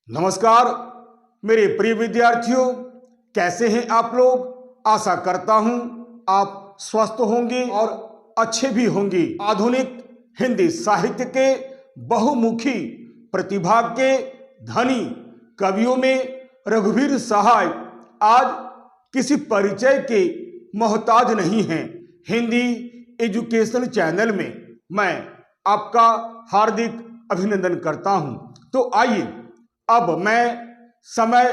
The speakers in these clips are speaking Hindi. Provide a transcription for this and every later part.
नमस्कार मेरे प्रिय विद्यार्थियों, कैसे हैं आप लोग। आशा करता हूं आप स्वस्थ होंगे और अच्छे भी होंगे। आधुनिक हिंदी साहित्य के बहुमुखी प्रतिभा के धनी कवियों में रघुवीर सहाय आज किसी परिचय के मोहताज नहीं हैं। हिंदी एजुकेशन चैनल में मैं आपका हार्दिक अभिनंदन करता हूं। तो आइए अब मैं समय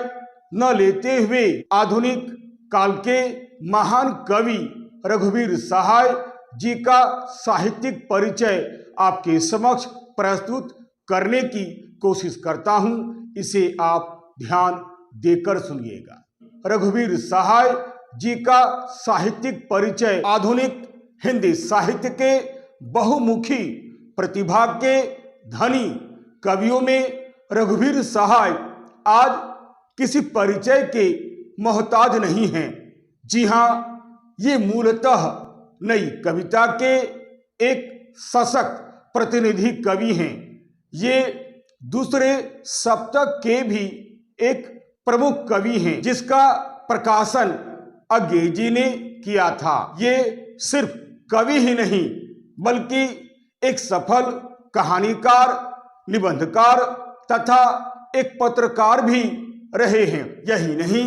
न लेते हुए आधुनिक काल के महान कवि रघुवीर सहाय जी का साहित्यिक परिचय आपके समक्ष प्रस्तुत करने की कोशिश करता हूं। इसे आप ध्यान देकर सुनिएगा। रघुवीर सहाय जी का साहित्यिक परिचय आधुनिक हिंदी साहित्य के बहुमुखी प्रतिभा के धनी कवियों में रघुवीर सहाय आज किसी परिचय के मोहताज नहीं हैं। जी हाँ, ये मूलतः नई कविता के एक सशक्त प्रतिनिधि कवि हैं। ये दूसरे शतक के भी एक प्रमुख कवि हैं, जिसका प्रकाशन अज्ञे जी ने किया था। ये सिर्फ कवि ही नहीं बल्कि एक सफल कहानीकार, निबंधकार तथा एक पत्रकार भी रहे हैं। यही नहीं,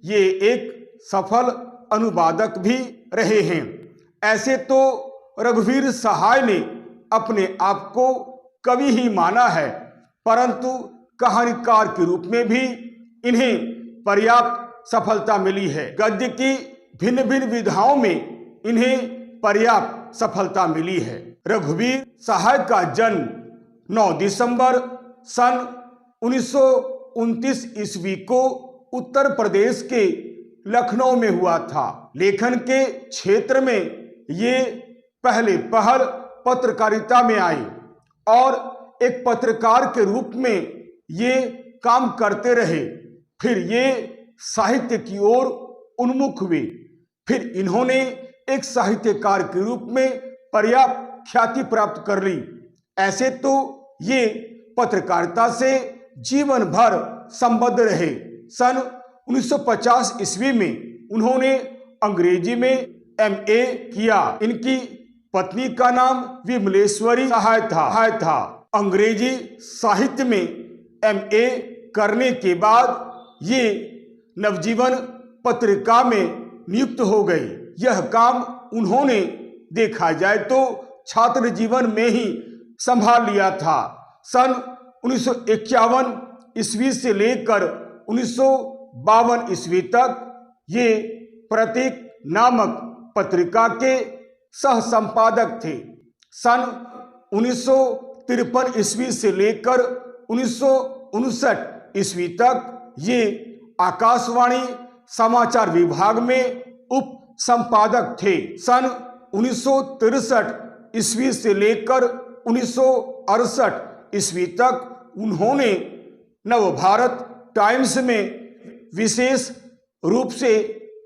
ये एक सफल अनुवादक भी रहे हैं। ऐसे तो रघुवीर सहाय ने अपने आप को कवि ही माना है, परंतु कहानीकार के रूप में भी इन्हें पर्याप्त सफलता मिली है। गद्य की भिन्न भिन्न विधाओं में इन्हें पर्याप्त सफलता मिली है। रघुवीर सहाय का जन्म 9 दिसंबर सन 1929 ईस्वी को उत्तर प्रदेश के लखनऊ में हुआ था। लेखन के क्षेत्र में ये पहले पहल पत्रकारिता में आई और एक पत्रकार के रूप में ये काम करते रहे। फिर ये साहित्य की ओर उन्मुख हुए। फिर इन्होंने एक साहित्यकार के रूप में पर्याप्त ख्याति प्राप्त कर ली। ऐसे तो ये पत्रकारिता से जीवन भर संबद्ध रहे। सन 1950 ईस्वी में उन्होंने अंग्रेजी में एमए किया। इनकी पत्नी का नाम विमलेश्वरी सहाय था। अंग्रेजी साहित्य में एमए करने के बाद ये नवजीवन पत्रिका में नियुक्त हो गई। यह काम उन्होंने देखा जाए तो छात्र जीवन में ही संभाल लिया था। सन 1951 ईस्वी से लेकर 1952 ईस्वी तक ये प्रतीक नामक पत्रिका के सह संपादक थे। सन 1953 ईस्वी से लेकर 1959 ईस्वी तक ये आकाशवाणी समाचार विभाग में उप संपादक थे। सन 1963 ईस्वी से लेकर 1968 ईस्वी तक उन्होंने नवभारत टाइम्स में विशेष रूप से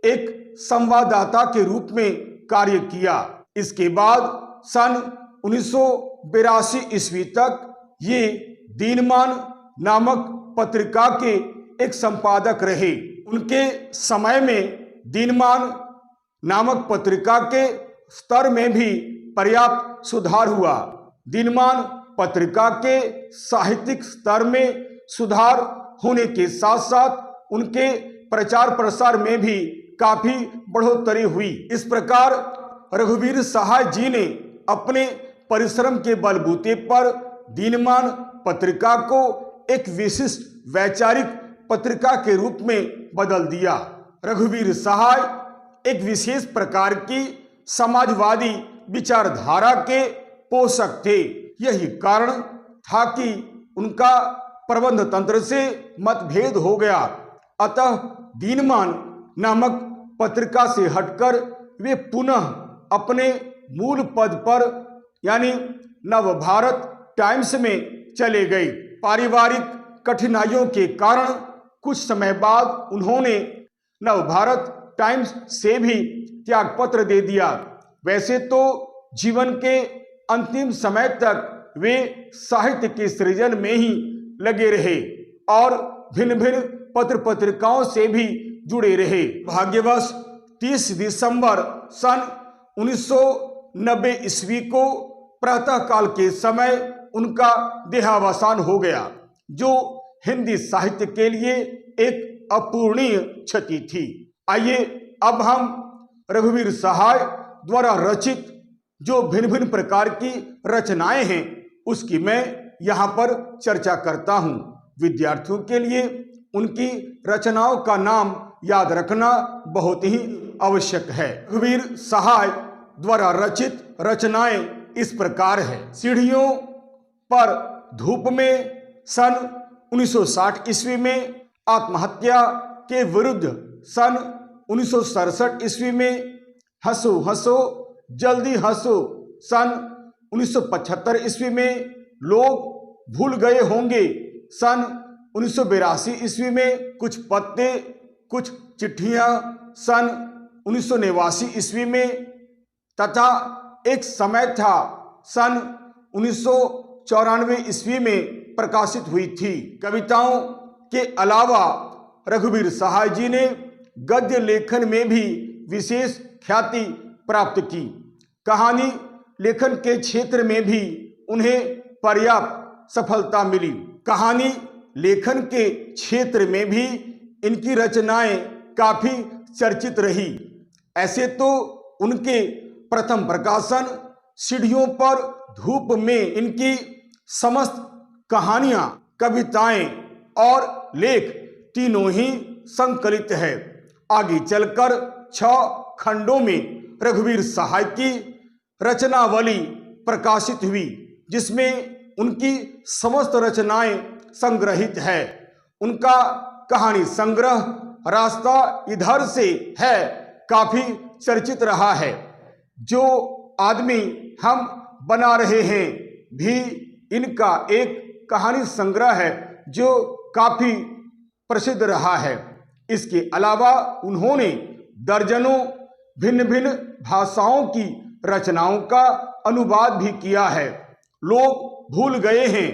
एक संवाददाता के रूप में कार्य किया। इसके बाद सन 1982 ईस्वी तक ये दिनमान नामक पत्रिका के एक संपादक रहे। उनके समय में दिनमान नामक पत्रिका के स्तर में भी पर्याप्त सुधार हुआ। दिनमान पत्रिका के साहित्यिक स्तर में सुधार होने के साथ साथ उनके प्रचार प्रसार में भी काफी बढ़ोतरी हुई। इस प्रकार रघुवीर सहाय जी ने अपने परिश्रम के बलबूते पर दिनमान पत्रिका को एक विशिष्ट वैचारिक पत्रिका के रूप में बदल दिया। रघुवीर सहाय एक विशेष प्रकार की समाजवादी विचारधारा के पोषक थे। यही कारण था कि उनका प्रबंध तंत्र से मतभेद हो गया। अतः दिनमान नामक पत्रिका से हटकर वे पुनः अपने मूल पद पर यानी नवभारत टाइम्स में चले गए। पारिवारिक कठिनाइयों के कारण कुछ समय बाद उन्होंने नवभारत टाइम्स से भी त्यागपत्र दे दिया। वैसे तो जीवन के अंतिम समय तक वे साहित्य के सृजन में ही लगे रहे, और भिन्न भिन्न पत्र पत्रिकाओं से भी जुड़े रहे। भाग्यवश 30 दिसंबर सन 1990 ईस्वी को प्रातःकाल के समय उनका देहावसान हो गया, जो हिंदी साहित्य के लिए एक अपूरणीय क्षति थी। आइए अब हम रघुवीर सहाय द्वारा रचित जो भिन्न भिन्न प्रकार की रचनाएं हैं उसकी मैं यहाँ पर चर्चा करता हूँ। विद्यार्थियों के लिए उनकी रचनाओं का नाम याद रखना बहुत ही आवश्यक है। रघुवीर सहाय द्वारा रचित रचनाएं इस प्रकार है। सीढ़ियों पर धूप में सन 1960 ईस्वी में, आत्महत्या के विरुद्ध सन 1967 ईस्वी में, हंसो हंसो जल्दी हंसो सन 1975 ईस्वी में, लोग भूल गए होंगे सन 1982 ईस्वी में, कुछ पत्ते कुछ चिट्ठियां सन 1989 ईस्वी में, तथा एक समय था सन 1994 ईस्वी में प्रकाशित हुई थी। कविताओं के अलावा रघुवीर सहाय जी ने गद्य लेखन में भी विशेष ख्याति प्राप्त की। कहानी लेखन के क्षेत्र में भी उन्हें पर्याप्त सफलता मिली। कहानी लेखन के क्षेत्र में भी इनकी रचनाएं काफी चर्चित रही। ऐसे तो उनके प्रथम प्रकाशन सीढ़ियों पर धूप में इनकी समस्त कहानियां, कविताएं और लेख तीनों ही संकलित है। आगे चलकर 6 खंडों में रघुवीर सहाय की रचनावली प्रकाशित हुई, जिसमें उनकी समस्त रचनाएं संग्रहित है। उनका कहानी संग्रह रास्ता इधर से है काफी चर्चित रहा है। जो आदमी हम बना रहे हैं भी इनका एक कहानी संग्रह है जो काफी प्रसिद्ध रहा है। इसके अलावा उन्होंने दर्जनों भिन्न भिन्न भाषाओं की रचनाओं का अनुवाद भी किया है। लोग भूल गए हैं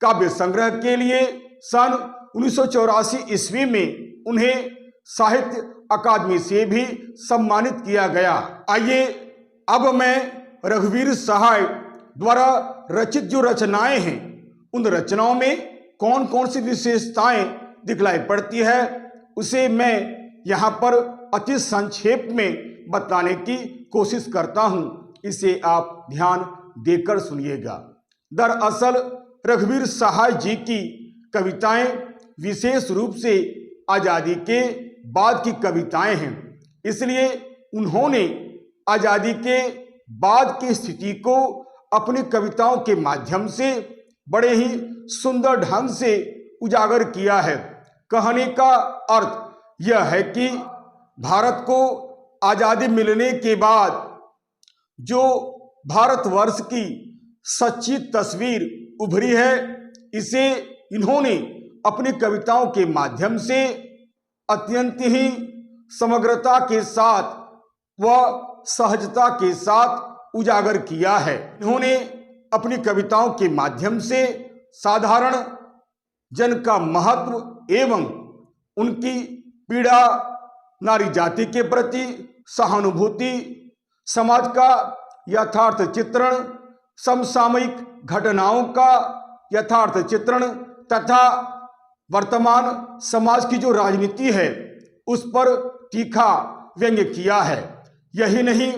काव्य संग्रह के लिए सन 1984 ईस्वी में उन्हें साहित्य अकादमी से भी सम्मानित किया गया। आइए अब मैं रघुवीर सहाय द्वारा रचित जो रचनाएं हैं उन रचनाओं में कौन कौन सी विशेषताएं दिखलाई पड़ती है उसे मैं यहाँ पर अति संक्षेप में बताने की कोशिश करता हूँ। इसे आप ध्यान देकर सुनिएगा। दरअसल रघुवीर सहाय जी की कविताएं विशेष रूप से आज़ादी के बाद की कविताएं हैं, इसलिए उन्होंने आज़ादी के बाद की स्थिति को अपनी कविताओं के माध्यम से बड़े ही सुंदर ढंग से उजागर किया है। कहने का अर्थ यह है कि भारत को आज़ादी मिलने के बाद जो भारतवर्ष की सच्ची तस्वीर उभरी है, इसे इन्होंने अपनी कविताओं के माध्यम से अत्यंत ही समग्रता के साथ व सहजता के साथ उजागर किया है। इन्होंने अपनी कविताओं के माध्यम से साधारण जन का महत्व एवं उनकी पीड़ा, नारी जाति के प्रति सहानुभूति, समाज का यथार्थ चित्रण, समसामयिक घटनाओं का यथार्थ चित्रण तथा वर्तमान समाज की जो राजनीति है उस पर तीखा व्यंग्य किया है। यही नहीं,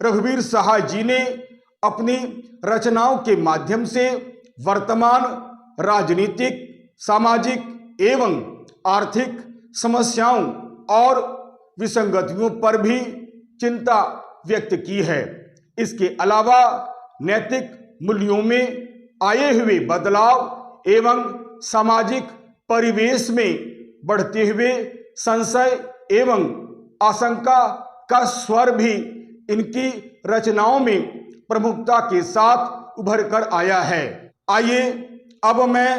रघुवीर सहाय जी ने अपनी रचनाओं के माध्यम से वर्तमान राजनीतिक, सामाजिक एवं आर्थिक समस्याओं और विसंगतियों पर भी चिंता व्यक्त की है। इसके अलावा नैतिक मूल्यों में आए हुए बदलाव एवं सामाजिक परिवेश में बढ़ते हुए संशय एवं आशंका का स्वर भी इनकी रचनाओं में प्रमुखता के साथ उभर कर आया है। आइए अब मैं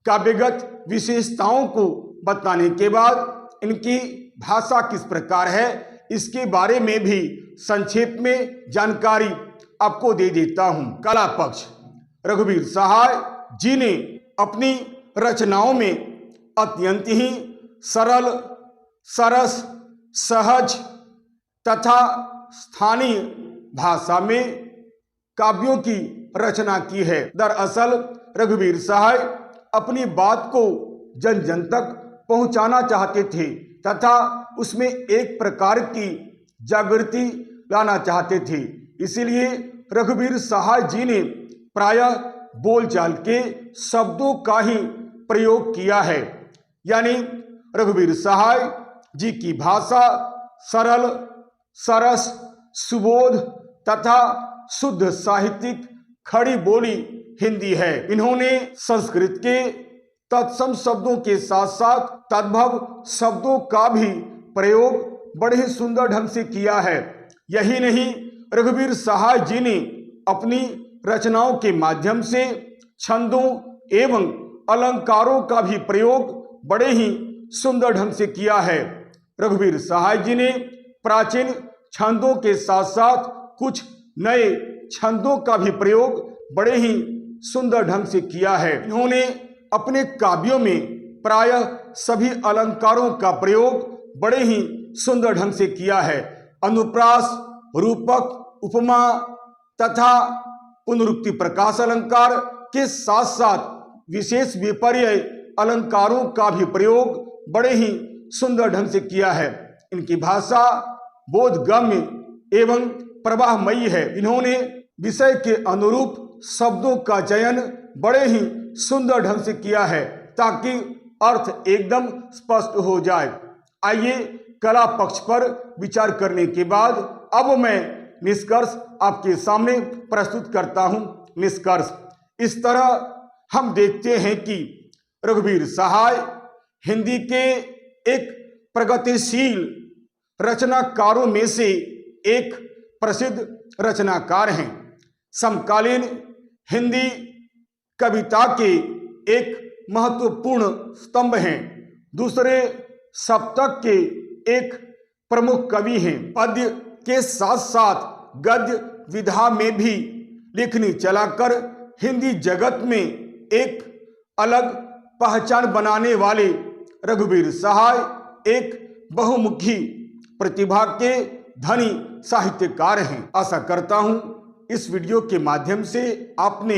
काव्यगत विशेषताओं को बताने के बाद इनकी भाषा किस प्रकार है इसके बारे में भी संक्षेप में जानकारी आपको दे देता हूं। कला पक्ष, रघुवीर सहाय जी ने अपनी रचनाओं में अत्यंत ही सरल, सरस, सहज तथा स्थानीय भाषा में काव्यों की रचना की है। दरअसल रघुवीर सहाय अपनी बात को जन जन तक पहुंचाना चाहते थे तथा उसमें एक प्रकार की जागृति लाना चाहते थे। इसीलिए रघुवीर सहाय जी ने प्रायः बोलचाल के शब्दों का ही प्रयोग किया है। यानी रघुवीर सहाय जी की भाषा सरल, सरस, सुबोध तथा शुद्ध साहित्यिक खड़ी बोली हिंदी है। इन्होंने संस्कृत के तत्सम शब्दों के साथ साथ तद्भव शब्दों का भी प्रयोग बड़े ही सुंदर ढंग से किया है। यही नहीं, रघुवीर सहाय जी ने अपनी रचनाओं के माध्यम से छंदों एवं अलंकारों का भी प्रयोग बड़े ही सुंदर ढंग से किया है। रघुवीर सहाय जी ने प्राचीन छंदों के साथ साथ कुछ नए छंदों का भी प्रयोग बड़े ही सुंदर ढंग से किया है। इन्होंने अपने काव्यों में प्रायः सभी अलंकारों का प्रयोग बड़े ही सुंदर ढंग से किया है। अनुप्रास, रूपक, उपमा तथा पुनरुक्ति प्रकाश अलंकार के साथ साथ विशेष विपर्य अलंकारों का भी प्रयोग बड़े ही सुंदर ढंग से किया है। इनकी भाषा बोधगम्य एवं प्रवाहमयी है। इन्होंने विषय के अनुरूप शब्दों का चयन बड़े ही सुंदर ढंग से किया है ताकि अर्थ एकदम स्पष्ट हो जाए। आइए कला पक्ष पर विचार करने के बाद अब मैं निष्कर्ष आपके सामने प्रस्तुत करता हूं। निष्कर्ष इस तरह हम देखते हैं कि रघुवीर सहाय हिंदी के एक प्रगतिशील रचनाकारों में से एक प्रसिद्ध रचनाकार हैं। समकालीन हिंदी कविता के एक महत्वपूर्ण स्तंभ हैं। दूसरे शतक के एक प्रमुख कवि हैं। पद्य के साथ साथ गद्य विधा में भी लेखनी चलाकर हिंदी जगत में एक अलग पहचान बनाने वाले रघुवीर सहाय एक बहुमुखी प्रतिभा के धनी साहित्यकार हैं। आशा करता हूं इस वीडियो के माध्यम से आपने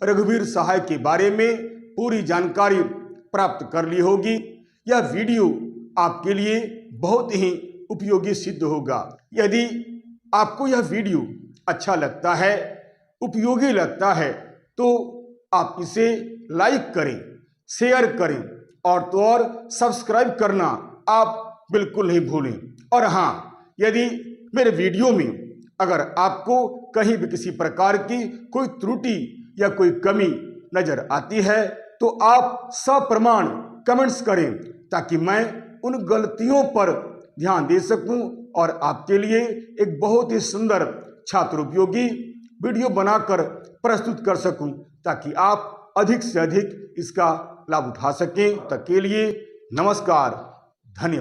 रघुवीर सहाय के बारे में पूरी जानकारी प्राप्त कर ली होगी। यह वीडियो आपके लिए बहुत ही उपयोगी सिद्ध होगा। यदि आपको यह वीडियो अच्छा लगता है, उपयोगी लगता है, तो आप इसे लाइक करें, शेयर करें और तो और सब्सक्राइब करना आप बिल्कुल नहीं भूलें। और हाँ, यदि मेरे वीडियो में अगर आपको कहीं भी किसी प्रकार की कोई त्रुटि या कोई कमी नजर आती है तो आप सप्रमाण कमेंट्स करें ताकि मैं उन गलतियों पर ध्यान दे सकूं और आपके लिए एक बहुत ही सुंदर छात्र उपयोगी वीडियो बनाकर प्रस्तुत कर सकूं ताकि आप अधिक से अधिक इसका लाभ उठा सकें। तब तक के लिए नमस्कार, धन्यवाद।